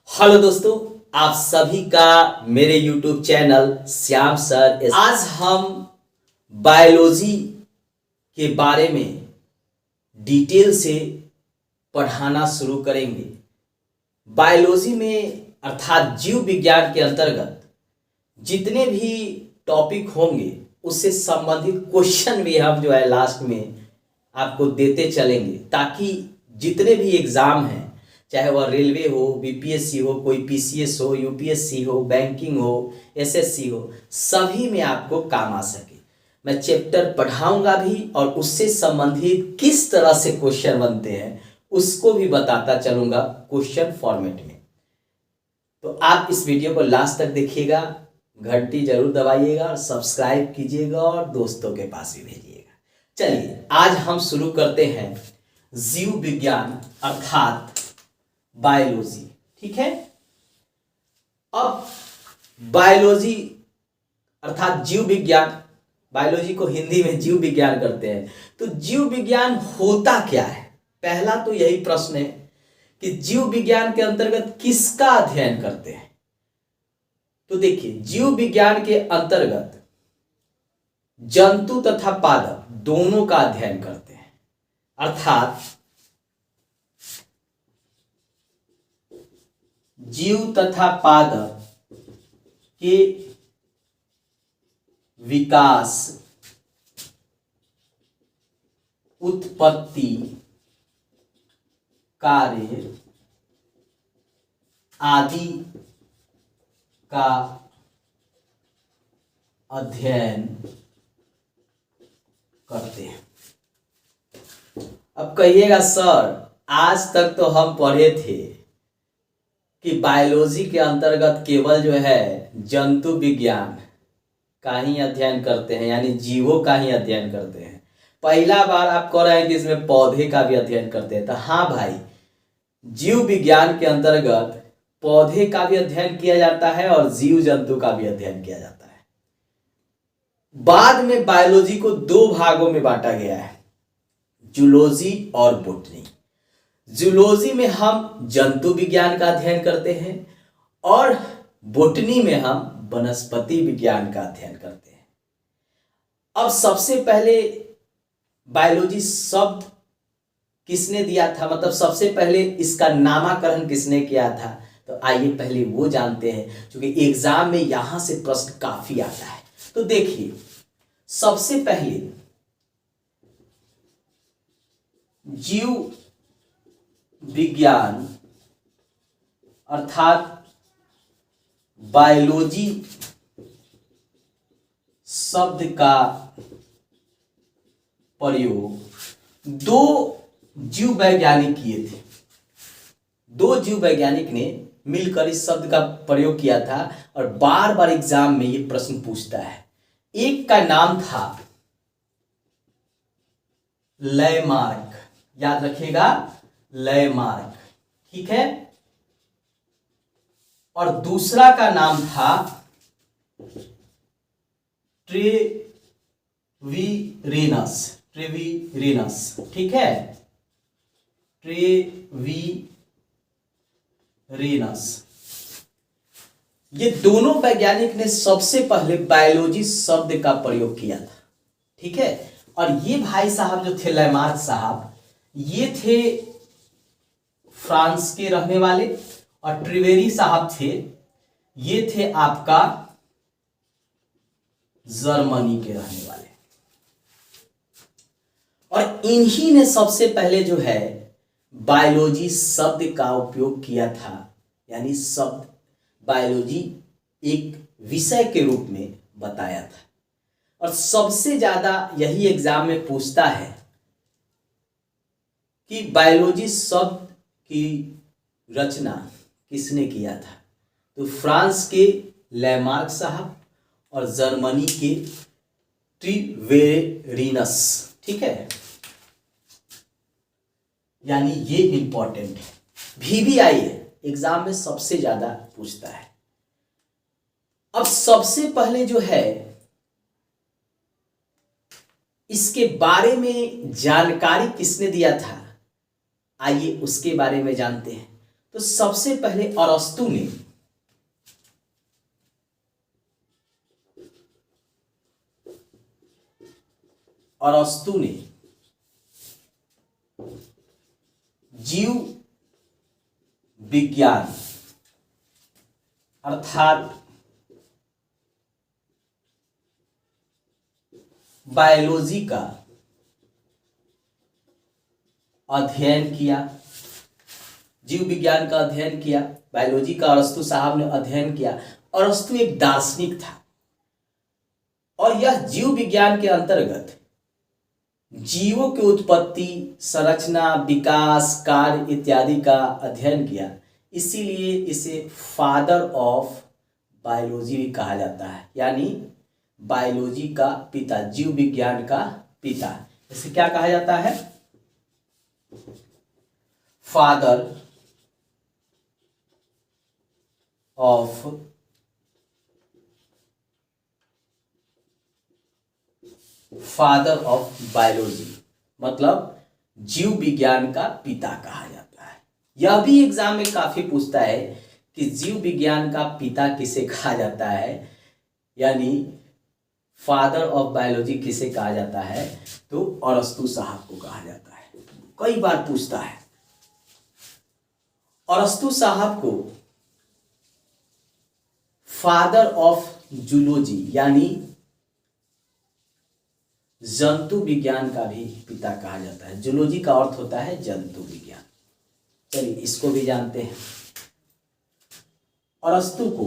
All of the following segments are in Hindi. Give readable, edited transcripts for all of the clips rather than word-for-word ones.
हेलो दोस्तों, आप सभी का मेरे YouTube चैनल श्याम सर। आज हम बायोलॉजी के बारे में डिटेल से पढ़ाना शुरू करेंगे। बायोलॉजी में अर्थात जीव विज्ञान के अंतर्गत जितने भी टॉपिक होंगे उससे संबंधित क्वेश्चन भी हम जो है लास्ट में आपको देते चलेंगे, ताकि जितने भी एग्ज़ाम हैं, चाहे वह रेलवे हो, बीपीएससी हो, कोई पीसीएस हो, यूपीएससी हो, बैंकिंग हो, एसएससी हो, सभी में आपको काम आ सके। मैं चैप्टर पढ़ाऊंगा भी और उससे संबंधित किस तरह से क्वेश्चन बनते हैं उसको भी बताता चलूंगा क्वेश्चन फॉर्मेट में। तो आप इस वीडियो को लास्ट तक देखिएगा, घंटी जरूर दबाइएगा और सब्सक्राइब कीजिएगा और दोस्तों के पास भी भेजिएगा। चलिए आज हम शुरू करते हैं जीव विज्ञान अर्थात बायोलॉजी। ठीक है, अब बायोलॉजी अर्थात जीव विज्ञान, बायोलॉजी को हिंदी में जीव विज्ञान करते हैं। तो जीव विज्ञान होता क्या है? पहला तो यही प्रश्न है कि जीव विज्ञान के अंतर्गत किसका अध्ययन करते हैं। तो देखिए, जीव विज्ञान के अंतर्गत जंतु तथा पादप दोनों का अध्ययन करते हैं, अर्थात जीव तथा पादप के विकास, उत्पत्ति, कार्य आदि का अध्ययन करते हैं। अब कहिएगा सर, आज तक तो हम पढ़े थे कि बायोलॉजी के अंतर्गत केवल जो है जंतु विज्ञान का ही अध्ययन करते हैं, यानी जीवों का ही अध्ययन करते हैं। पहला बार आप कह रहे हैं कि इसमें पौधे का भी अध्ययन करते हैं। तो हाँ भाई, जीव विज्ञान के अंतर्गत पौधे का भी अध्ययन किया जाता है और जीव जंतु का भी अध्ययन किया जाता है। बाद में बायोलॉजी को दो भागों में बांटा गया है, जूलॉजी और बोटनी। जूलॉजी में हम जंतु विज्ञान का अध्ययन करते हैं और बोटनी में हम वनस्पति विज्ञान का अध्ययन करते हैं। अब सबसे पहले बायोलॉजी शब्द किसने दिया था, मतलब सबसे पहले इसका नामकरण किसने किया था? तो आइए पहले वो जानते हैं, क्योंकि एग्जाम में यहां से प्रश्न काफी आता है। तो देखिए, सबसे पहले जीव विज्ञान अर्थात बायोलॉजी शब्द का प्रयोग दो जीव वैज्ञानिक किए थे। दो जीव वैज्ञानिक ने मिलकर इस शब्द का प्रयोग किया था और बार बार एग्जाम में ये प्रश्न पूछता है। एक का नाम था लैमार्क, याद रखिएगा, लैमार्क, ठीक है। और दूसरा का नाम था ट्रेवीरेनस, ट्रेवीरेनस, ठीक है, ट्रेवीरेनस। ये दोनों वैज्ञानिक ने सबसे पहले बायोलॉजी शब्द का प्रयोग किया था, ठीक है। और ये भाई साहब जो थे लैमार्क साहब, ये थे फ्रांस के रहने वाले, और ट्रिवेरी साहब थे, ये थे आपका जर्मनी के रहने वाले। और इन्हीं ने सबसे पहले जो है बायोलॉजी शब्द का उपयोग किया था, यानी शब्द बायोलॉजी एक विषय के रूप में बताया था। और सबसे ज्यादा यही एग्जाम में पूछता है कि बायोलॉजी शब्द की रचना किसने किया था। तो फ्रांस के लैमार्क साहब और जर्मनी के ट्रिवेरिनस, ठीक है, यानी ये इंपॉर्टेंट है, VVI एग्जाम में सबसे ज्यादा पूछता है। अब सबसे पहले जो है इसके बारे में जानकारी किसने दिया था, आइए उसके बारे में जानते हैं। तो सबसे पहले अरस्तु ने जीव विज्ञान अर्थात बायोलॉजी का अध्ययन किया। जीव विज्ञान का अध्ययन किया, बायोलॉजी का अरस्तु साहब ने अध्ययन किया। अरस्तु एक दार्शनिक था और यह जीव विज्ञान के अंतर्गत जीवों की उत्पत्ति, संरचना, विकास, कार्य इत्यादि का अध्ययन किया। इसीलिए इसे फादर ऑफ बायोलॉजी भी कहा जाता है, यानी बायोलॉजी का पिता, जीव विज्ञान का पिता। इसे क्या कहा जाता है? फादर ऑफ बायोलॉजी, मतलब जीव विज्ञान का पिता कहा जाता है। यह भी एग्जाम में काफी पूछता है कि जीव विज्ञान का पिता किसे कहा जाता है, यानी फादर ऑफ बायोलॉजी किसे कहा जाता है? तो अरस्तु साहब को कहा जाता है। कई बार पूछता है। अरस्तु साहब को फादर ऑफ जूलॉजी यानी जंतु विज्ञान का भी पिता कहा जाता है। जूलॉजी का अर्थ होता है जंतु विज्ञान। चलिए इसको भी जानते हैं। अरस्तु को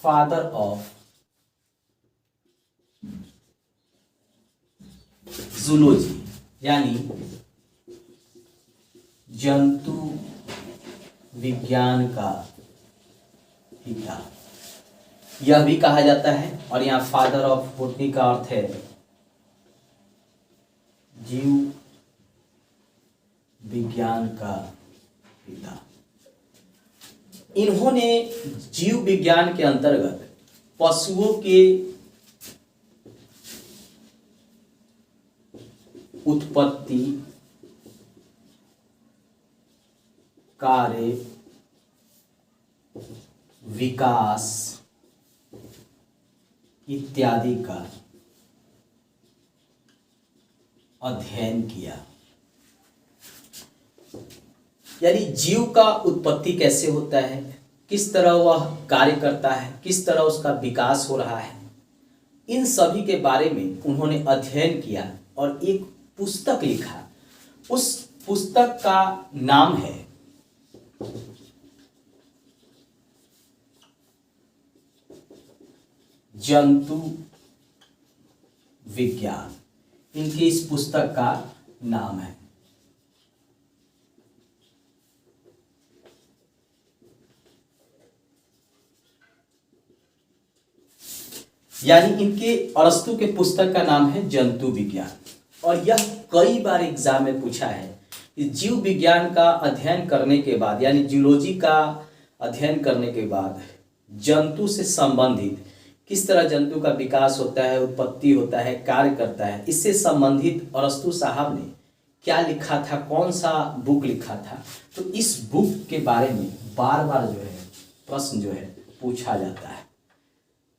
फादर ऑफ जूलॉजी यानी जंतु विज्ञान का पिता यह भी कहा जाता है। और यहाँ फादर ऑफ बॉटनी का अर्थ है जीव विज्ञान का पिता। इन्होंने जीव विज्ञान के अंतर्गत पशुओं के उत्पत्ति, कार्य, विकास इत्यादि का अध्ययन किया। यानी जीव का उत्पत्ति कैसे होता है, किस तरह वह कार्य करता है, किस तरह उसका विकास हो रहा है, इन सभी के बारे में उन्होंने अध्ययन किया और एक पुस्तक लिखा। उस पुस्तक का नाम है जंतु विज्ञान। इनकी इस पुस्तक का नाम है। यानी इनके अरस्तु के पुस्तक का नाम है जंतु विज्ञान। और यह कई बार एग्जाम में पूछा है कि जीव विज्ञान का अध्ययन करने के बाद, यानी जूलॉजी का अध्ययन करने के बाद जंतु से संबंधित किस तरह जंतु का विकास होता है, उत्पत्ति होता है, कार्य करता है, इससे संबंधित अरस्तु साहब ने क्या लिखा था, कौन सा बुक लिखा था। तो इस बुक के बारे में बार बार जो है प्रश्न जो है पूछा जाता है।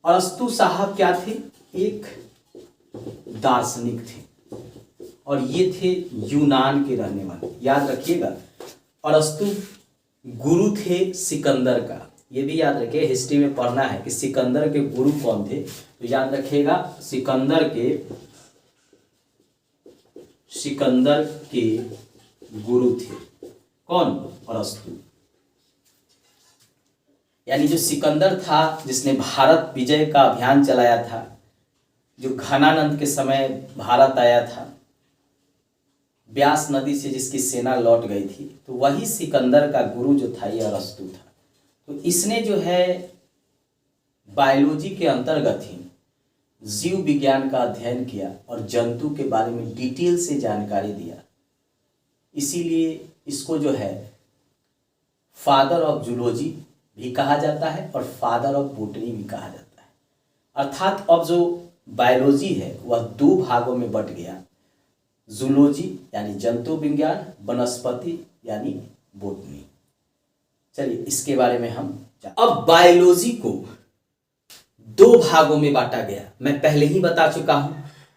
अरस्तु साहब क्या थे? एक दार्शनिक थे और ये थे यूनान के रहने वाले। याद रखिएगा, अरस्तु गुरु थे सिकंदर का। ये भी याद रखिए, हिस्ट्री में पढ़ना है कि सिकंदर के गुरु कौन थे। तो याद रखिएगा, सिकंदर के गुरु थे कौन? अरस्तु। यानी जो सिकंदर था, जिसने भारत विजय का अभियान चलाया था, जो घनानंद के समय भारत आया था, ब्यास नदी से जिसकी सेना लौट गई थी, तो वही सिकंदर का गुरु जो था ये अरस्तु था। तो इसने जो है बायोलॉजी के अंतर्गत ही जीव विज्ञान का अध्ययन किया और जंतु के बारे में डिटेल से जानकारी दिया। इसीलिए इसको जो है फादर ऑफ जूलॉजी भी कहा जाता है और फादर ऑफ बॉटनी भी कहा जाता है। अर्थात अब जो बायोलॉजी है वह दो भागों में बट गया। जूलॉजी यानी जंतु विज्ञान, वनस्पति यानी बॉटनी। चलिए इसके बारे में हम अब बायोलॉजी को दो भागों में बांटा गया, मैं पहले ही बता चुका हूं।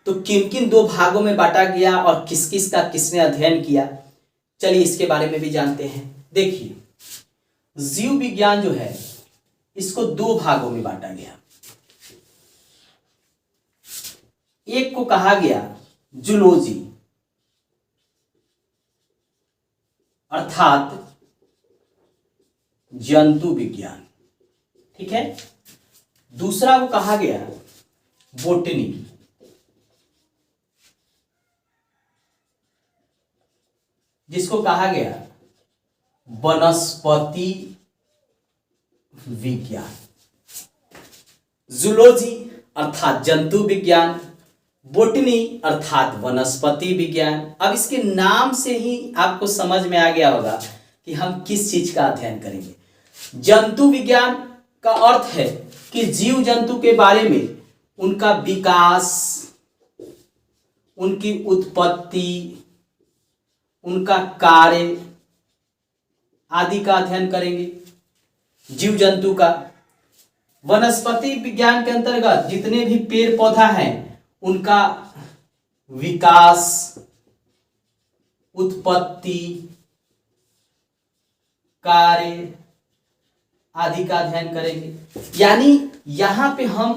तो किन किन दो भागों में बांटा गया और किस किस का किसने अध्ययन किया, चलिए इसके बारे में भी जानते हैं। देखिए जीव विज्ञान जो है इसको दो भागों में बांटा गया। एक को कहा गया जूलॉजी अर्थात जंतु विज्ञान, ठीक है। दूसरा को कहा गया बॉटनी, जिसको कहा गया वनस्पति विज्ञान। जूलॉजी अर्थात जंतु विज्ञान, बॉटनी अर्थात वनस्पति विज्ञान। अब इसके नाम से ही आपको समझ में आ गया होगा कि हम किस चीज का अध्ययन करेंगे। जंतु विज्ञान का अर्थ है कि जीव जंतु के बारे में उनका विकास, उनकी उत्पत्ति, उनका कार्य आदि का अध्ययन करेंगे जीव जंतु का। वनस्पति विज्ञान के अंतर्गत जितने भी पेड़ पौधा हैं उनका विकास, उत्पत्ति, कार्य आदि का अध्ययन करेंगे। यानी यहां पे हम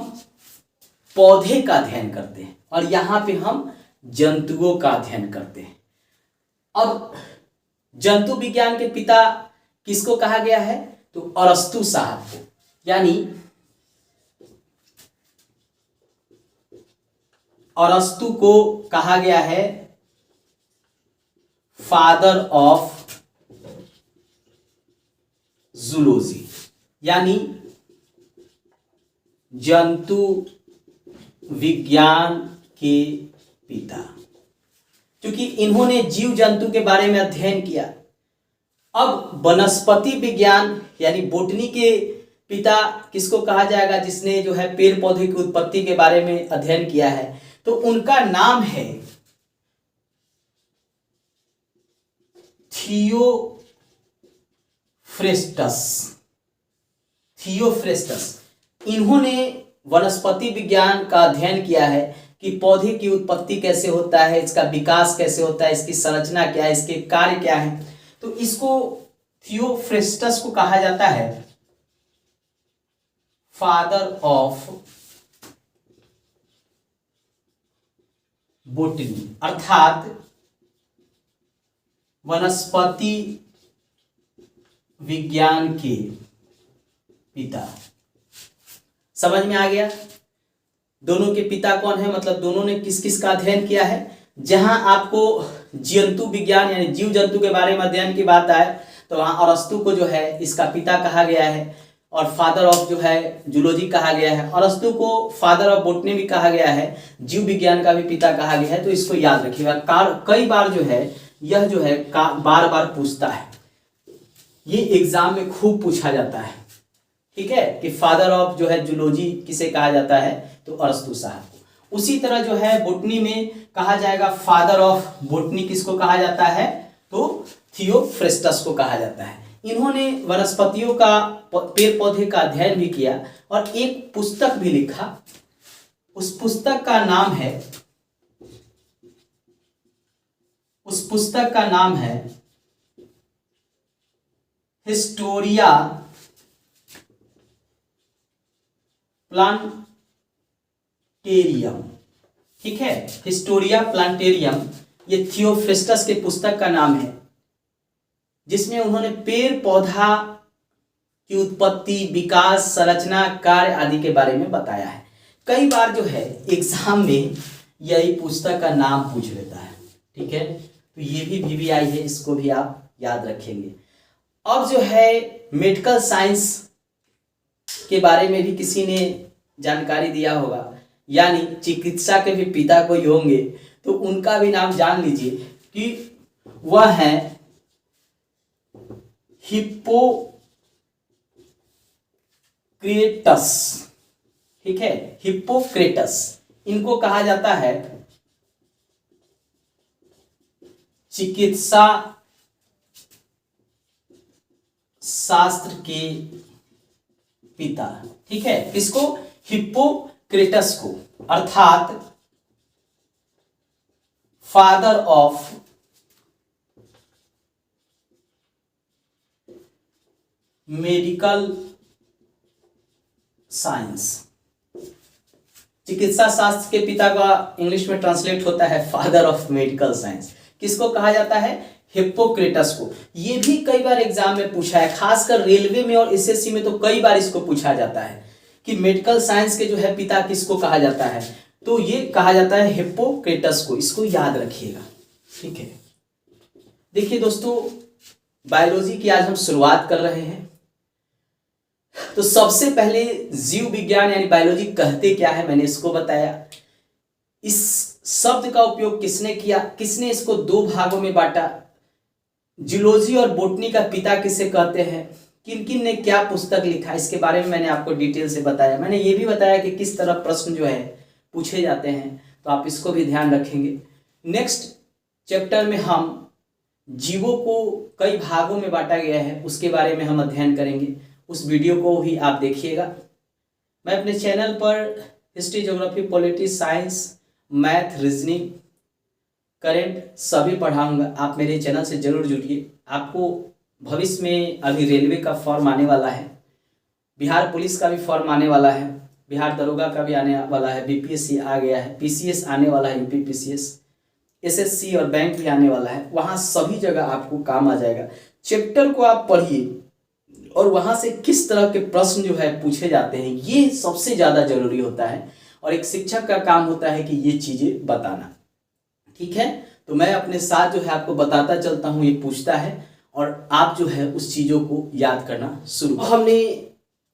पौधे का अध्ययन करते हैं और यहां पे हम जंतुओं का अध्ययन करते हैं। अब जंतु विज्ञान के पिता किसको कहा गया है, तो अरस्तु साहब को, यानी अरस्तु को कहा गया है फादर ऑफ जूलॉजी, यानी जंतु विज्ञान के पिता, क्योंकि इन्होंने जीव जंतु के बारे में अध्ययन किया। अब वनस्पति विज्ञान यानी बॉटनी के पिता किसको कहा जाएगा, जिसने जो है पेड़ पौधे की उत्पत्ति के बारे में अध्ययन किया है, तो उनका नाम है थियोफ्रेस्टस। थियोफ्रेस्टस इन्होंने वनस्पति विज्ञान का अध्ययन किया है कि पौधे की उत्पत्ति कैसे होता है, इसका विकास कैसे होता है, इसकी संरचना क्या है, इसके कार्य क्या है। तो इसको थियोफ्रेस्टस को कहा जाता है फादर ऑफ बॉटनी अर्थात वनस्पति विज्ञान के पिता। समझ में आ गया दोनों के पिता कौन है, मतलब दोनों ने किस किस का अध्ययन किया है। जहां आपको जंतु विज्ञान यानी जीव जंतु के बारे में अध्ययन की बात आए तो वहां अरस्तु को जो है इसका पिता कहा गया है और फादर ऑफ जो है जूलॉजी कहा गया है। अरस्तु को फादर ऑफ बॉटनी भी कहा गया है, जीव विज्ञान का भी पिता कहा गया है। तो इसको याद रखिएगा, कई बार जो है यह जो है बार बार पूछता है, ये एग्जाम में खूब पूछा जाता है, ठीक है, कि फादर ऑफ जो है जूलॉजी किसे कहा जाता है, तो अरस्तु साहब को। उसी तरह जो है बॉटनी में कहा जाएगा फादर ऑफ बॉटनी किसको कहा जाता है, तो थियोफ्रेस्टस को कहा जाता है। इन्होंने वनस्पतियों का पेड़ पौधे का अध्ययन भी किया और एक पुस्तक भी लिखा। उस पुस्तक का नाम है हिस्टोरिया प्लांटेरियम, ठीक है, हिस्टोरिया प्लांटेरियम ये थियोफ्रेस्टस के पुस्तक का नाम है, जिसमें उन्होंने पेड़ पौधा की उत्पत्ति, विकास, संरचना, कार्य आदि के बारे में बताया है। कई बार जो है एग्जाम में यही पुस्तक का नाम पूछ लेता है, ठीक है, तो ये भी VVI है, इसको भी आप याद रखेंगे। अब जो है मेडिकल साइंस के बारे में भी किसी ने जानकारी दिया होगा, यानी चिकित्सा के भी पिता कोई होंगे तो उनका भी नाम जान लीजिए कि वह है हिप्पोक्रेटस, ठीक है, हिप्पोक्रेटस। इनको कहा जाता है चिकित्सा शास्त्र के पिता। ठीक है, किसको? हिप्पोक्रेटस को, अर्थात फादर ऑफ मेडिकल साइंस। चिकित्सा शास्त्र के पिता का इंग्लिश में ट्रांसलेट होता है फादर ऑफ मेडिकल साइंस। किसको कहा जाता है? हिप्पोक्रेटस को। ये भी कई बार एग्जाम में पूछा है, खासकर रेलवे में और एसएससी में तो कई बार इसको पूछा जाता है कि मेडिकल साइंस के जो है पिता किसको कहा जाता है, तो ये कहा जाता है हिप्पोक्रेटस को। इसको याद रखिएगा। ठीक है, देखिए दोस्तों, बायोलॉजी की आज हम शुरुआत कर रहे हैं। तो सबसे पहले जीव विज्ञान यानी बायोलॉजी कहते क्या है, मैंने इसको बताया। इस शब्द का उपयोग किसने किया, किसने इसको दो भागों में बांटा, जूलॉजी और बोटनी का पिता किसे कहते हैं, किन किन ने क्या पुस्तक लिखा, इसके बारे में मैंने आपको डिटेल से बताया। मैंने ये भी बताया कि किस तरह प्रश्न जो है पूछे जाते हैं, तो आप इसको भी ध्यान रखेंगे। नेक्स्ट चैप्टर में हम जीवों को कई भागों में बांटा गया है, उसके बारे में हम अध्ययन करेंगे। उस वीडियो को भी आप देखिएगा। मैं अपने चैनल पर history, geography, politics, science, math, reasoning, current सभी पढ़ाऊंगा। आप मेरे चैनल से जरूर जुड़िए। आपको भविष्य में अभी रेलवे का फॉर्म आने वाला है, बिहार पुलिस का भी फॉर्म आने वाला है, बिहार दरोगा का भी आने वाला है, बीपीएससी आ गया है, पीसीएस आने वाला है, यूपी पीसीएस, एसएससी और बैंक भी आने वाला है। वहाँ सभी जगह आपको काम आ जाएगा। चैप्टर को आप पढ़िए और वहाँ से किस तरह के प्रश्न जो है पूछे जाते हैं, ये सबसे ज़्यादा जरूरी होता है। और एक शिक्षक का काम होता है कि ये चीज़ें बताना। ठीक है, तो मैं अपने साथ जो है आपको बताता चलता हूँ, ये पूछता है और आप जो है उस चीज़ों को याद करना शुरू। हमने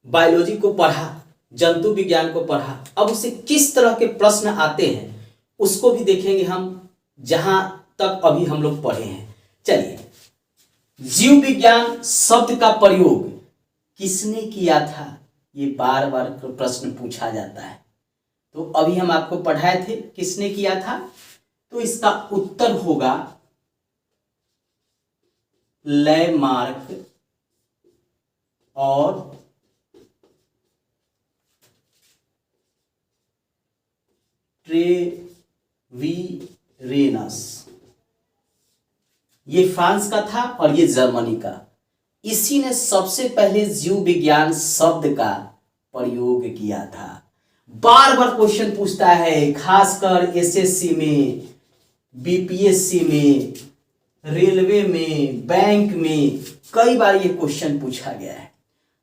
बायोलॉजी को पढ़ा, जंतु विज्ञान को पढ़ा, अब उससे किस तरह के प्रश्न आते हैं उसको भी देखेंगे हम, जहां तक अभी हम लोग पढ़े हैं। चलिए, जीव विज्ञान शब्द का प्रयोग किसने किया था, ये बार बार प्रश्न पूछा जाता है। तो अभी हम आपको पढ़ाए थे किसने किया था, तो इसका उत्तर होगा लैमार्क और ट्रेविरेनस। ये फ्रांस का था और ये जर्मनी का। इसी ने सबसे पहले जीव विज्ञान शब्द का प्रयोग किया था। बार बार क्वेश्चन पूछता है, खासकर एसएससी में, बीपीएससी में, रेलवे में, बैंक में कई बार ये क्वेश्चन पूछा गया है।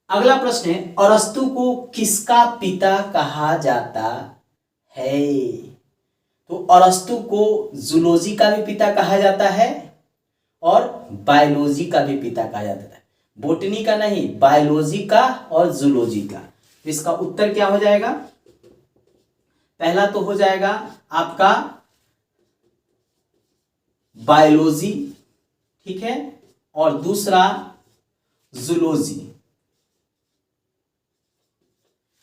अगला प्रश्न है, अरस्तु को किसका पिता कहा जाता है? तो अरस्तु को जूलॉजी का भी पिता कहा जाता है और बायोलॉजी का भी पिता कहा जाता है। बोटनी का नहीं, बायोलॉजी का और जूलॉजी का। तो इसका उत्तर क्या हो जाएगा? पहला तो हो जाएगा आपका बायोलॉजी, ठीक है, और दूसरा जूलॉजी,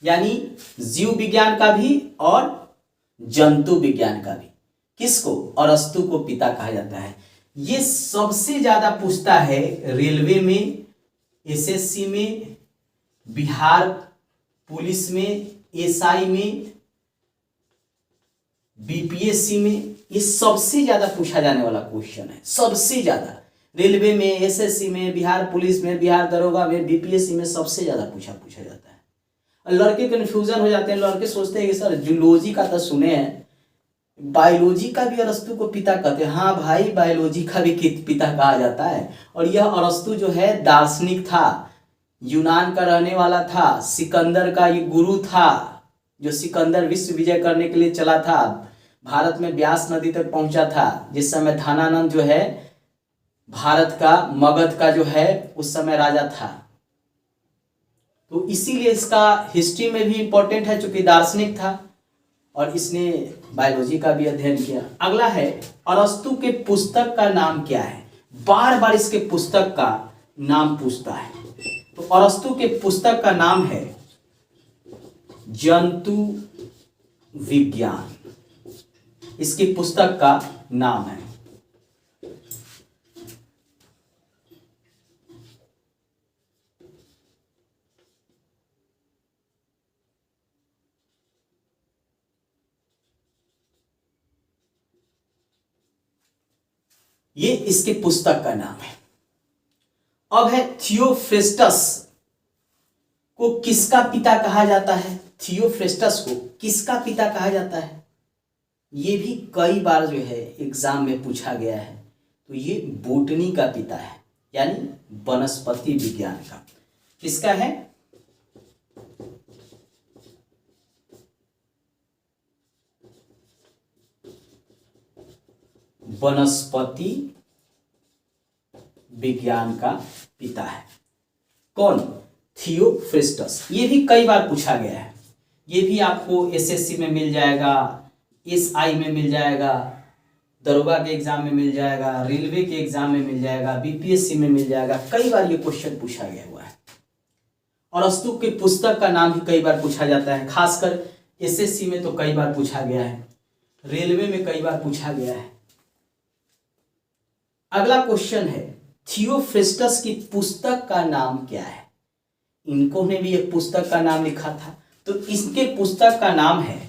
यानी जीव विज्ञान का भी और जंतु विज्ञान का भी। किसको? अरस्तु को पिता कहा जाता है। ये सबसे ज्यादा पूछता है रेलवे में, एसएससी में, बिहार पुलिस में, एसआई में, बीपीएससी में। ये सबसे ज्यादा पूछा जाने वाला क्वेश्चन है, सबसे ज्यादा। रेलवे में, एसएससी में, बिहार पुलिस में, बिहार दरोगा में, बीपीएससी में सबसे ज्यादा पूछा जाता है। और लड़के कंफ्यूजन हो जाते हैं, लड़के सोचते हैं कि सर जूलॉजी का तो सुने हैं, बायोलॉजी का भी अरस्तु को पिता कहते हैं। हाँ भाई, बायोलॉजी का भी पिता कहा जाता है। और यह अरस्तु जो है दार्शनिक था, यूनान का रहने वाला था, सिकंदर का ये गुरु था, जो सिकंदर विश्व विजय करने के लिए चला था, भारत में ब्यास नदी तक पहुंचा था, जिस समय धनानंद जो है भारत का, मगध का जो है उस समय राजा था। तो इसीलिए इसका हिस्ट्री में भी इंपॉर्टेंट है, चूंकि दार्शनिक था और इसने बायोलॉजी का भी अध्ययन किया। अगला है, अरस्तु के पुस्तक का नाम क्या है? बार बार इसके पुस्तक का नाम पूछता है। तो अरस्तु के पुस्तक का नाम है जंतु विज्ञान, इसकी पुस्तक का नाम है। ये इसके पुस्तक का नाम है। अब है थियोफ्रेस्टस को किसका पिता कहा जाता है? थियोफ्रेस्टस को किसका पिता कहा जाता है? ये भी कई बार जो है एग्जाम में पूछा गया है। तो ये बोटनी का पिता है, यानी वनस्पति विज्ञान का। किसका है? वनस्पति विज्ञान का पिता है। कौन? थियोफ्रेस्टस। ये भी कई बार पूछा गया है। ये भी आपको एसएससी में मिल जाएगा, एसआई में मिल जाएगा, दरोगा के एग्जाम में मिल जाएगा, रेलवे के एग्जाम में मिल जाएगा, बीपीएससी में मिल जाएगा। कई बार ये क्वेश्चन पूछा गया हुआ है। और अरस्तु की पुस्तक का नाम भी कई बार पूछा जाता है। खासकर एसएससी में तो कई बार पूछा गया है, रेलवे में कई बार पूछा गया है। अगला क्वेश्चन है, थियोफ्रेस्टस की पुस्तक का नाम क्या है? इन्होंने भी एक पुस्तक का नाम लिखा था। तो इसके पुस्तक का नाम है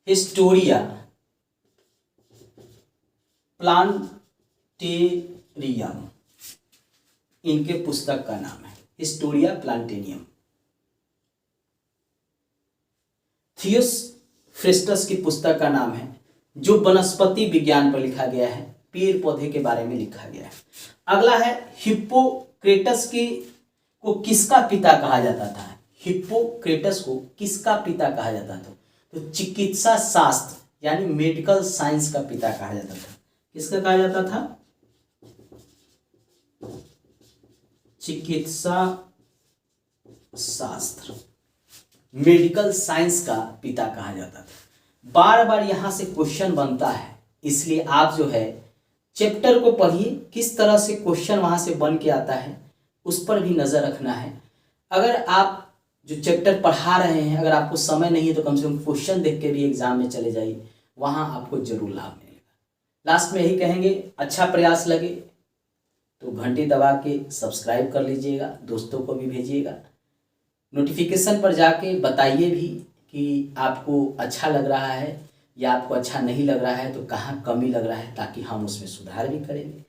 हिस्टोरिया प्लांटेरियम। इनके पुस्तक का नाम है हिस्टोरिया प्लांटेरियम। थियोफ्रेस्टस की पुस्तक का नाम है, जो वनस्पति विज्ञान पर लिखा गया है, पेड़ पौधे के बारे में लिखा गया है। अगला है, हिप्पोक्रेटस को किसका पिता कहा जाता था? हिप्पोक्रेटस को किसका पिता कहा जाता था? तो चिकित्सा शास्त्र यानी मेडिकल साइंस का पिता कहा जाता था। किसका कहा जाता था? चिकित्सा शास्त्र, मेडिकल साइंस का पिता कहा जाता था। बार बार यहां से क्वेश्चन बनता है, इसलिए आप जो है चैप्टर को पढ़िए, किस तरह से क्वेश्चन वहां से बन के आता है उस पर भी नजर रखना है। अगर आप जो चैप्टर पढ़ा रहे हैं, अगर आपको समय नहीं है तो कम से कम क्वेश्चन देख के भी एग्जाम में चले जाइए, वहां आपको जरूर लाभ मिलेगा। लास्ट में यही कहेंगे, अच्छा प्रयास लगे तो घंटी दबा के सब्सक्राइब कर लीजिएगा, दोस्तों को भी भेजिएगा। नोटिफिकेशन पर जाके बताइए भी कि आपको अच्छा लग रहा है या आपको अच्छा नहीं लग रहा है, तो कहाँ कमी लग रहा है, ताकि हम उसमें सुधार भी करेंगे।